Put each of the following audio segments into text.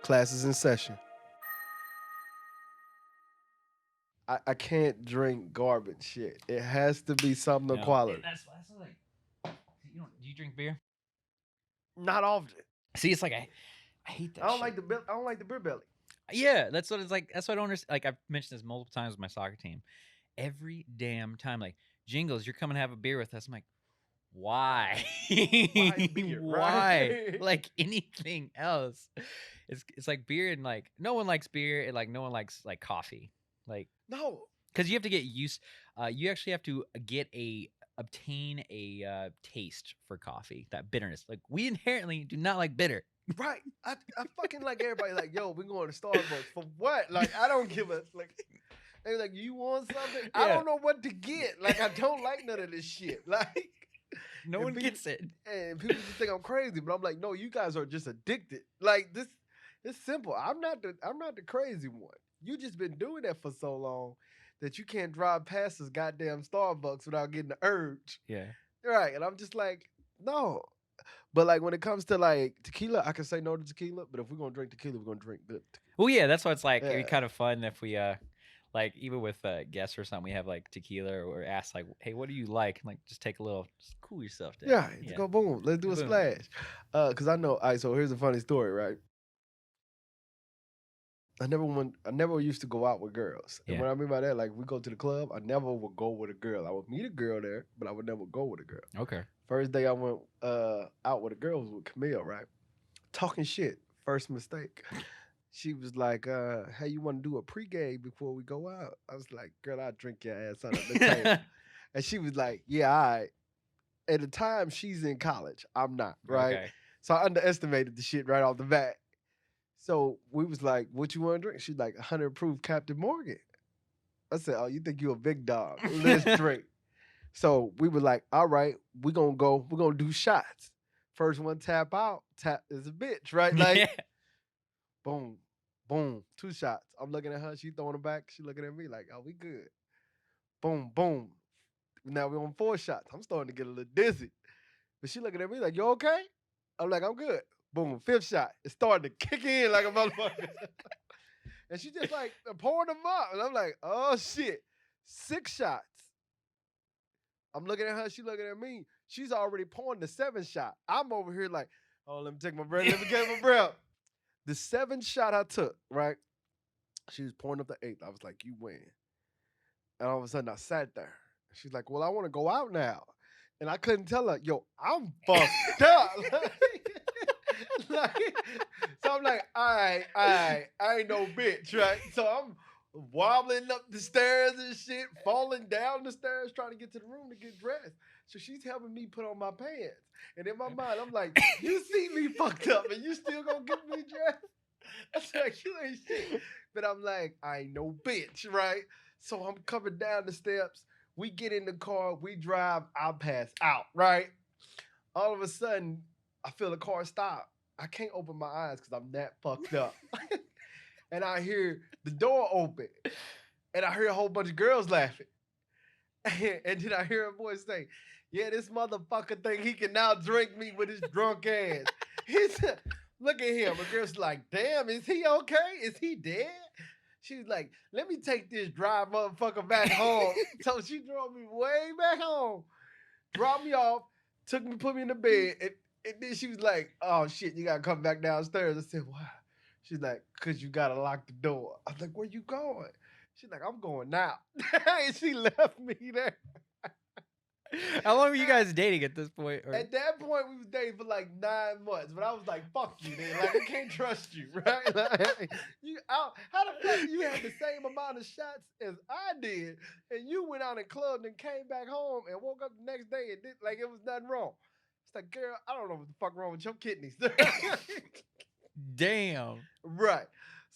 Classes in session. I can't drink garbage shit. It has to be something of No, quality. that's like do you drink beer? Not often. See, it's like I hate that shit. I don't like the beer belly. Yeah, that's what it's like. That's what I don't understand. Like I've mentioned this multiple times with my soccer team. Every damn time, like Jingles, you're coming to have a beer with us. I'm like, why? Why beer, Why? right? Like anything else? It's like beer and like no one likes beer and like no one likes like coffee. Like No. because you have to get used. You actually have to obtain a taste for coffee, that bitterness. Like we inherently do not like bitter. Right. I fucking like everybody like, yo, we're going to Starbucks. For what? Like, I don't give a like they like, you want something? I Yeah. don't know what to get. Like, I don't like none of this shit. Like No and one people, gets it. and people just think I'm crazy, but I'm like, no, you guys are just addicted. Like this it's simple. I'm not the crazy one. You just been doing that for so long that you can't drive past this goddamn Starbucks without getting the urge. Yeah. Right. And I'm just like, no. But like when it comes to like tequila, I can say no to tequila. But if we're gonna drink tequila, we're gonna drink good tequila. Well, yeah, that's why it's like it'd be Yeah. kind of fun if we like even with guests or something, we have like tequila or ask like, hey, what do you like? And like just take a little, just cool yourself down. Yeah, let's Yeah. go boom. Let's do a Boom. splash. Cause I know, all right, so here's a funny story, right? I never used to go out with girls. And Yeah. what I mean by that, like we go to the club, I never would go with a girl. I would meet a girl there, but I would never go with a girl. Okay. First day I went out with a girl was with Camille, right? Talking shit. First mistake. She was like, hey, you want to do a pregame before we go out? I was like, girl, I'll drink your ass out of the table. And she was like, yeah, all right. At the time, she's in college. I'm not, right? Okay. So I underestimated the shit right off the bat. So we was like, what you want to drink? She's like, 100 proof Captain Morgan. I said, oh, you think you a big dog. Let's drink. So we were like, all right, we're going to do shots. First one tap out, tap is a bitch, right? Like, Yeah. boom, boom, 2 shots. I'm looking at her, she throwing them back. She looking at me like, oh, we good. Boom, boom. Now we're on 4 shots. I'm starting to get a little dizzy. But she looking at me like, you okay? I'm like, I'm good. Boom, 5th shot. It started to kick in like a motherfucker. And she just like pouring them up. And I'm like, oh shit. 6 shots. I'm looking at her, she looking at me. She's already pouring the 7th shot. I'm over here like, oh, let me take my breath. Let me get my breath. The 7th shot I took, right? She was pouring up the 8th. I was like, you win. And all of a sudden I sat there. She's like, well, I want to go out now. And I couldn't tell her, yo, I'm fucked up. Like, so I'm like, all right, I ain't no bitch, right? So I'm wobbling up the stairs and shit, falling down the stairs, trying to get to the room to get dressed. So she's helping me put on my pants. And in my mind, I'm like, you see me fucked up and you still gonna get me dressed? I was like, you ain't shit. But I'm like, I ain't no bitch, right? So I'm coming down the steps. We get in the car, we drive, I pass out, right? All of a sudden, I feel the car stop. I can't open my eyes because I'm that fucked up. And I hear the door open. And I hear a whole bunch of girls laughing. And then I hear a voice say, yeah, this motherfucker think he can now drink me with his drunk ass. He said, look at him. The girl's like, damn, is he okay? Is he dead? She's like, let me take this dry motherfucker back home. So she drove me way back home, dropped me off, put me in the bed, and then she was like, oh shit, you gotta come back downstairs. I said, why? She's like, cause you gotta lock the door. I was like, where you going? She's like, I'm going now. And she left me there. How long were you guys dating at this point? Or? At that point, we was dating for like 9 months, but I was like, "Fuck you, then. Like, I can't trust you, right? Like, how the fuck you had the same amount of shots as I did, and you went out and clubbed and came back home and woke up the next day and did like it was nothing wrong? It's like, girl, I don't know what the fuck wrong with your kidneys, Damn. right?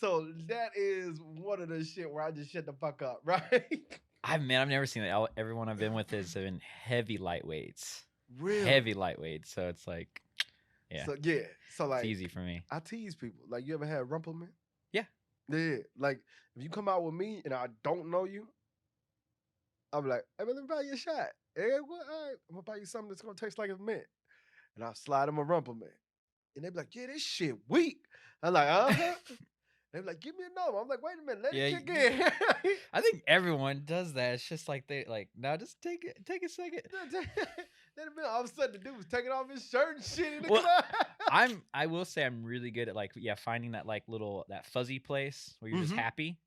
So that is one of the shit where I just shut the fuck up, right? I've never seen that. Everyone I've been with has been heavy lightweights. Really? Heavy lightweights. So it's like, yeah. So like, it's easy for me. I tease people. Like, you ever had Rumpleman? Yeah. Yeah. Like, if you come out with me and I don't know you, I'm like, hey, man, let me buy you a shot. Hey, what? All right, I'm gonna buy you something that's gonna taste like a mint. And I'll slide them a Rumpleman. And they be like, yeah, this shit weak. I'm like, uh-huh. They're like, give me a number. I'm like, wait a minute, let Yeah, it kick in. I think everyone does that. It's just like they like, now just take a second. Then all of a sudden the dude was taking off his shirt and shit in the Well, club. I will say I'm really good at like, yeah, finding that like little that fuzzy place where you're just Mhm. happy.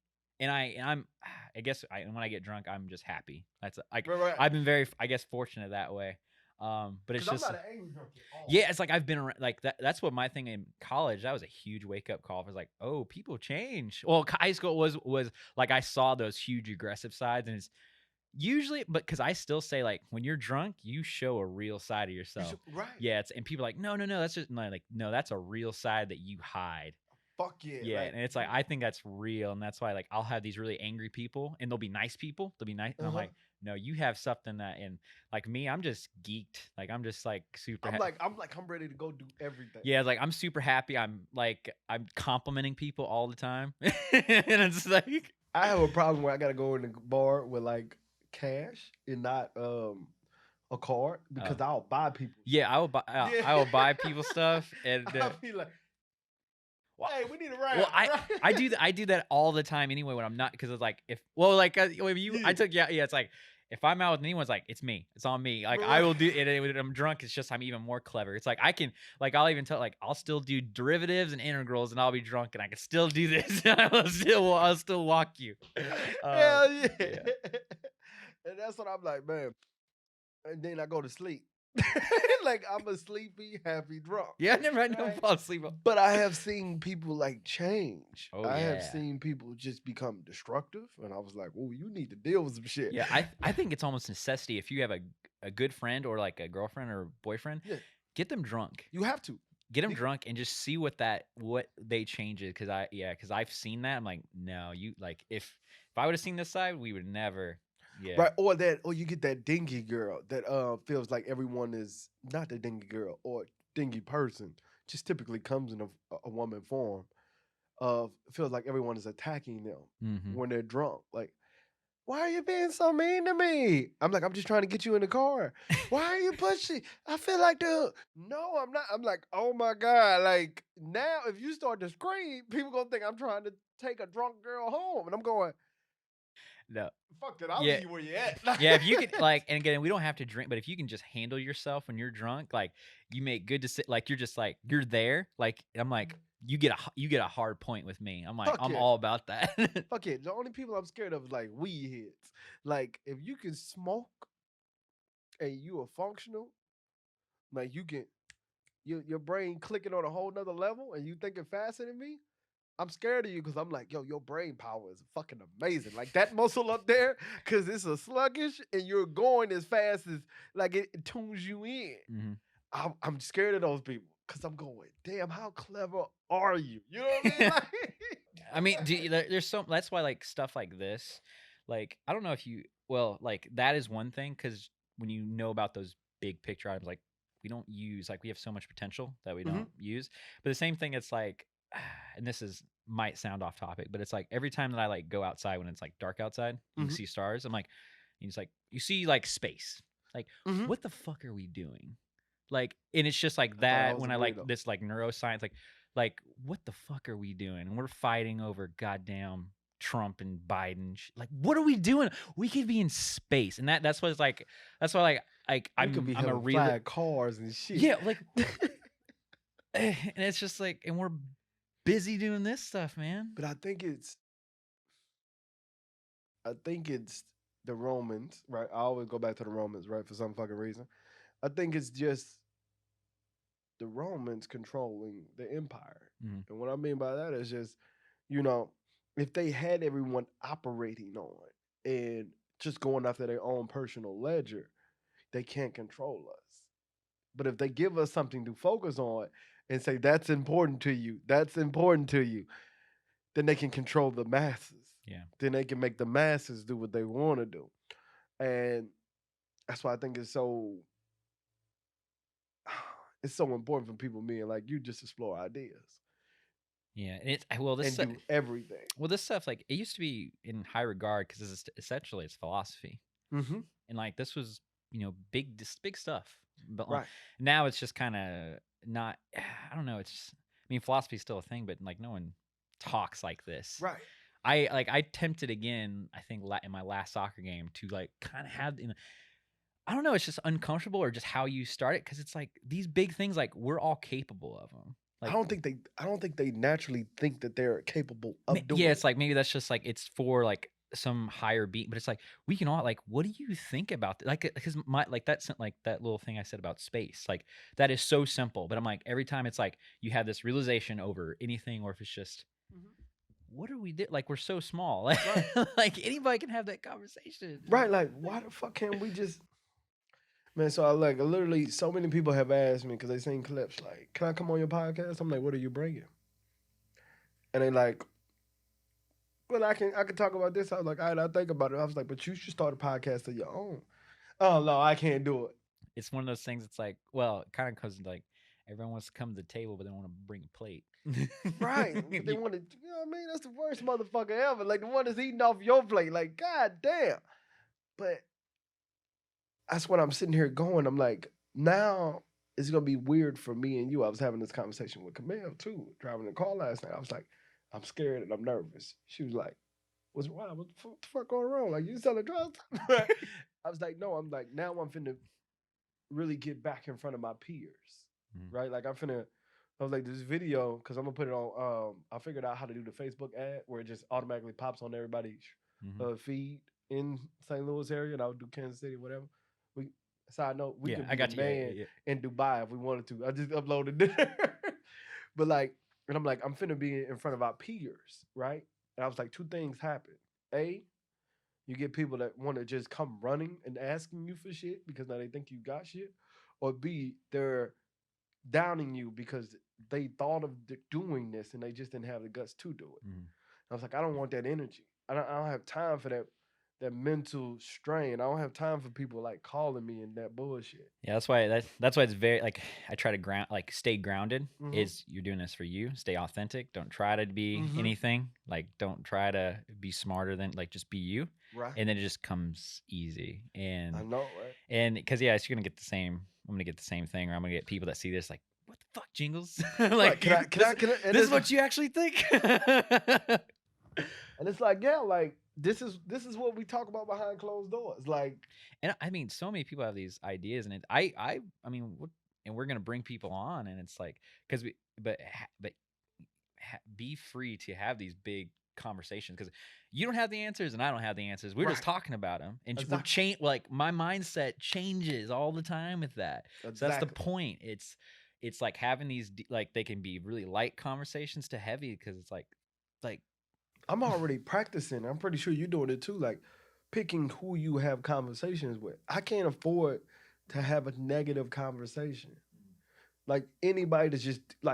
I guess when I get drunk, I'm just happy. That's like Right. I've been very, I guess, fortunate that way. But it's Because I'm just not an angry drunk at all. yeah, it's like I've been around like that. That's what my thing in college. That was a huge wake up call. I was like, oh, people change. Well, high school was like I saw those huge aggressive sides, and it's usually, but because I still say like when you're drunk, you show a real side of yourself. Right. Yeah, and people are like, no, that's just no, like no, that's a real side that you hide. Fuck yeah. Yeah, Like, and it's like I think that's real, and that's why like I'll have these really angry people, and they'll be nice people. They'll be nice, and I'm uh-huh. like, no, you have something that, and like me, I'm just geeked. Like I'm just like super. I'm ready to go do everything. Yeah, like I'm super happy. I'm complimenting people all the time, and it's like I have a problem where I gotta go in the bar with like cash and not a card because I'll buy people. yeah, I will buy people stuff, and I'll be like, well, hey, we need a round. well, I do that all the time anyway when I'm not, because it's like if well like if you I took yeah it's like if I'm out with anyone, it's like it's me, it's on me. Like I will do it when I'm drunk. It's just I'm even more clever. It's like I can like I'll even tell like I'll still do derivatives and integrals, and I'll be drunk, and I can still do this. I'll still walk you. Hell yeah. Yeah. And that's what I'm like, man. And then I go to sleep. Like I'm a sleepy, happy drunk. Yeah, I never Right? fall asleep. But I have seen people like change. Oh, I have yeah. seen people just become destructive, and I was like, "Oh, you need to deal with some shit." Yeah, I think it's almost necessity if you have a good friend or like a girlfriend or boyfriend, Yeah. get them drunk. You have to. Get them drunk and just see what they change it, because I've seen that. I'm like, no, you like if I would have seen this side, we would never. Yeah. Right. Or you get that dingy girl that feels like everyone is not the dingy girl or dingy person, just typically comes in a woman form. Feels like everyone is attacking them Mhm. when they're drunk. Like, why are you being so mean to me? I'm like, I'm just trying to get you in the car. Why are you pushing? I feel like no, I'm not. I'm like, oh my God. Like now if you start to scream, people gonna think I'm trying to take a drunk girl home. And I'm going, No. fuck that, I'll Yeah. leave you where you at. Yeah, if you could like, and again, we don't have to drink, but if you can just handle yourself when you're drunk, like you make good decisions, like you're just like you're there. Like I'm like you get a hard point with me. I'm like Fuck I'm yeah. all about that. Fuck it. The only people I'm scared of is like weed heads. Like if you can smoke and you are functional, like you can your brain clicking on a whole nother level and you thinking faster than me. I'm scared of you because I'm like, yo, your brain power is fucking amazing. Like that muscle up there, because it's a sluggish and you're going as fast as like it tunes you in. Mhm. I'm scared of those people because I'm going, damn, how clever are you? You know what I mean? Like, I mean, there's so that's why like stuff like this, like I don't know if you well like that is one thing, because when you know about those big picture items, like we don't use like we have so much potential that we don't use. But the same thing, it's like, and this is might sound off topic, but it's like every time that I like go outside when it's like dark outside, you can see stars. I'm like, it's like you see like space, like what the fuck are we doing? Like, and it's just like I thought I that was when a I like weirdo. this like neuroscience, like what the fuck are we doing? And we're fighting over goddamn Trump and Biden. Like, what are we doing? We could be in space, and that's what it's like. That's why like We could be I'm a having real flag cars and shit. yeah like, and it's just like, and we're busy doing this stuff, man. But I think it's the Romans, right? I always go back to the Romans, right? For some fucking reason. I think it's just the Romans controlling the empire. Mhm. And what I mean by that is just, you know, if they had everyone operating on and just going after their own personal ledger, they can't control us. But if they give us something to focus on and say, that's important to you, then they can control the masses. Yeah. Then they can make the masses do what they want to do. And that's why I think it's so important for people being like you just explore ideas Yeah, and it's well this and do everything. well this stuff like it used to be in high regard because it's essentially it's philosophy, Mm-hmm. and like this was big stuff, but like, Right. now it's just kind of not. I don't know. It's just, mean, philosophy is still a thing, but like no one talks like this. Right. I tempted again, I think in my last soccer game to like kind of have, I don't know, it's just uncomfortable or just how you start it. Cause it's like these big things, like we're all capable of them. I Like, don't think they naturally think that they're capable of doing yeah, it. it's like maybe that's just like it's for like some higher beat, but it's like we can all like, what do you think about that? Like, because my like that's like that little thing I said about space, like that is so simple, but I'm like every time it's like you have this realization over anything, or if it's just Mhm. what are we do? Like we're so small, Right. like anybody can have that conversation. Right. Like, why the fuck can't we just man? So I like literally so many people have asked me because they seen clips like, "Can I come on your podcast?" I'm like, "What are you bringing?" And they like, "Well, I can talk about this." I was like, "All right, I'll think about it." I was like, "But you should start a podcast of your own." Oh no, I can't do it. It's one of those things. It's like, well, it kind of because like everyone wants to come to the table, but they want to bring a plate. Right. But they want to, you know what I mean? That's the worst motherfucker ever. Like the one that's eating off your plate. Like, god damn. But that's what I'm sitting here going. I'm like, now it's gonna be weird for me and you. I was having this conversation with Camille too, driving the car last night. I was like, I'm scared and I'm nervous. She was like, what's wrong? What the fuck going wrong? Like you selling drugs? I was like, no, I'm like, now I'm finna really get back in front of my peers. Mm. Right? Like I was like, this video, because I'm gonna put it on I figured out how to do the Facebook ad where it just automatically pops on everybody's feed in St. Louis area, and I would do Kansas City, whatever. We side note, we Yeah, could I be the got you. Yeah, man yeah, in Dubai if we wanted to. I just uploaded it. But like, and I'm like, I'm finna be in front of our peers, right? And I was like, two things happen. A, you get people that want to just come running and asking you for shit because now they think you got shit. Or B, they're downing you because they thought of doing this and they just didn't have the guts to do it. Mhm. I was like, I don't want that energy. I don't have time for that mental strain. I don't have time for people like calling me and that bullshit. Yeah, that's why it's very like I try to stay grounded. Mm-hmm. Is you're doing this for you. Stay authentic. Don't try to be Mm-hmm. anything. Like don't try to be smarter than like just be you. Right. And then it just comes easy. I know, right? And because yeah, you're gonna get the same. I'm gonna get the same thing, or I'm gonna get people that see this like, what the fuck, Jingles? Like Right. Can I? And this is what you actually think. And it's like, yeah, like this is what we talk about behind closed doors. Like, And I mean, so many people have these ideas, and I mean, and we're gonna bring people on, and it's like because be free to have these big conversations because you don't have the answers and I don't have the answers. We're just right. talking about them, and we're Exactly. like my mindset changes all the time with that. So that's the Exactly. point. It's like having these like they can be really light conversations to heavy because it's like I'm already practicing. I'm pretty sure you're doing it too. Like picking who you have conversations with. I can't afford to have a negative conversation. Like anybody that's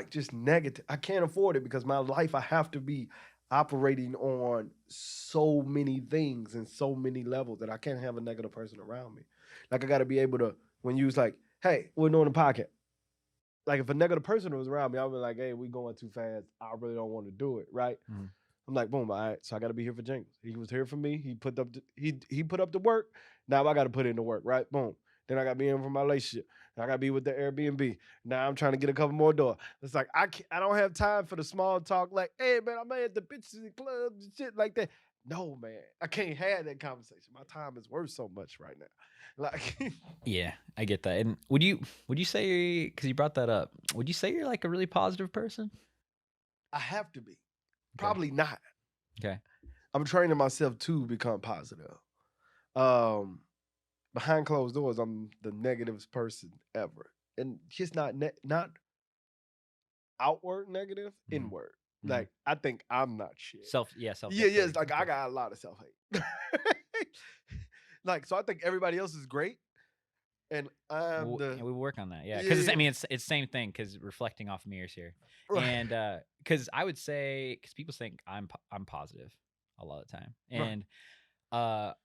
just negative. I can't afford it because my life I have to be operating on so many things and so many levels that I can't have a negative person around me. Like I gotta be able to when you was like, hey, we're doing a podcast. Like if a negative person was around me, I would be like, hey, we going too fast. I really don't want to do it, right? mm, I'm like, boom, all right. So I got to be here for Jingles. He was here for me. He put up the work. Now I got to put in the work, right? Boom. Then I got to be in for my relationship. I got to be with the Airbnb. Now I'm trying to get a couple more doors. It's like I don't have time for the small talk. Like, hey man, I'm at the bitches and clubs and shit like that. No man, I can't have that conversation. My time is worth so much right now. Like, yeah, I get that. And would you say because you brought that up, would you say you're like a really positive person? I have to be. Okay. Probably not. Okay. I'm training myself to become positive. Um, behind closed doors, I'm the negativest person ever, and just not outward negative, Mm, inward. mm. Like I think I'm not shit. Self Yeah, yeah. It's deprecating. like I Okay. got a lot of self hate. Like so, I think everybody else is great, and I'm the And we work on that, yeah. yeah, Because yeah, I mean, it's same thing. Because reflecting off mirrors here, right, and because I would say, because people think I'm positive a lot of the time, right. and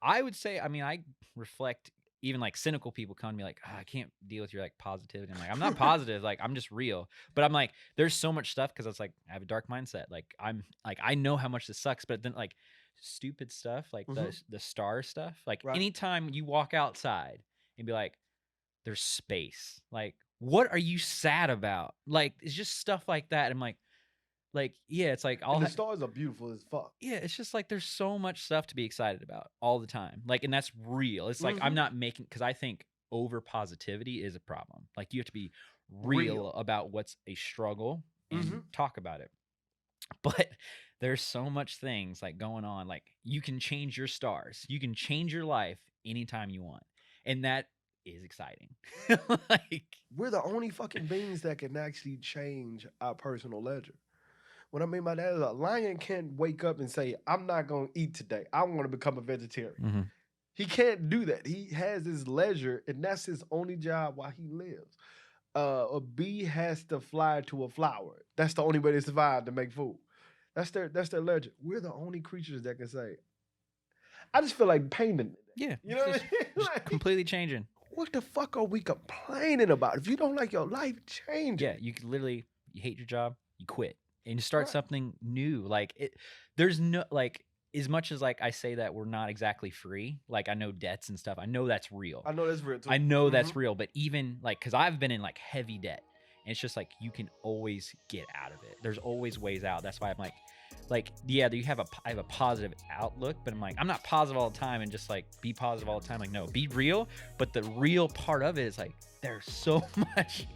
I would say, I mean, I reflect. Even like cynical people come to me like, I can't deal with your like positivity. I'm like, I'm not positive. Like, I'm just real. But I'm like, there's so much stuff because it's like I have a dark mindset. Like, I'm like, I know how much this sucks, but then like stupid stuff, like Mm-hmm. the star stuff. Like Right. anytime you walk outside and be like, there's space. Like, what are you sad about? Like, it's just stuff like that. I'm like, yeah, it's like And the stars are beautiful as fuck. yeah, it's just like there's so much stuff to be excited about all the time. Like, and that's real. It's like I'm not making, because I think over positivity is a problem. Like, you have to be real about what's a struggle and talk about it. But there's so much things like going on. Like, you can change your stars, you can change your life anytime you want, and that is exciting. Like, We're the only fucking beings that can actually change our personal ledger. What I mean by that is a lion can't wake up and say, I'm not going to eat today. I want to become a vegetarian. He can't do that. He has his leisure, and that's his only job while he lives. A bee has to fly to a flower. That's the only way they survive to make food. That's their leisure. We're the only creatures that can say, I just feel like painting. yeah, You know what I just, mean? just Like, completely changing. what the fuck are we complaining about? If you don't like your life, change Yeah, it. you could literally, you hate your job, you quit and you start Right. something new. Like, there's no, like, as much as like I say that we're not exactly free, like I know debts and stuff, I know that's real. I know that's real too. I know that's real, but even like, because I've been in like heavy debt, and it's just like you can always get out of it. There's always ways out. That's why I'm like yeah, I have a positive outlook, but I'm like, I'm not positive all the time and just like be positive all the time. Like, no, be real. But the real part of it is like there's so much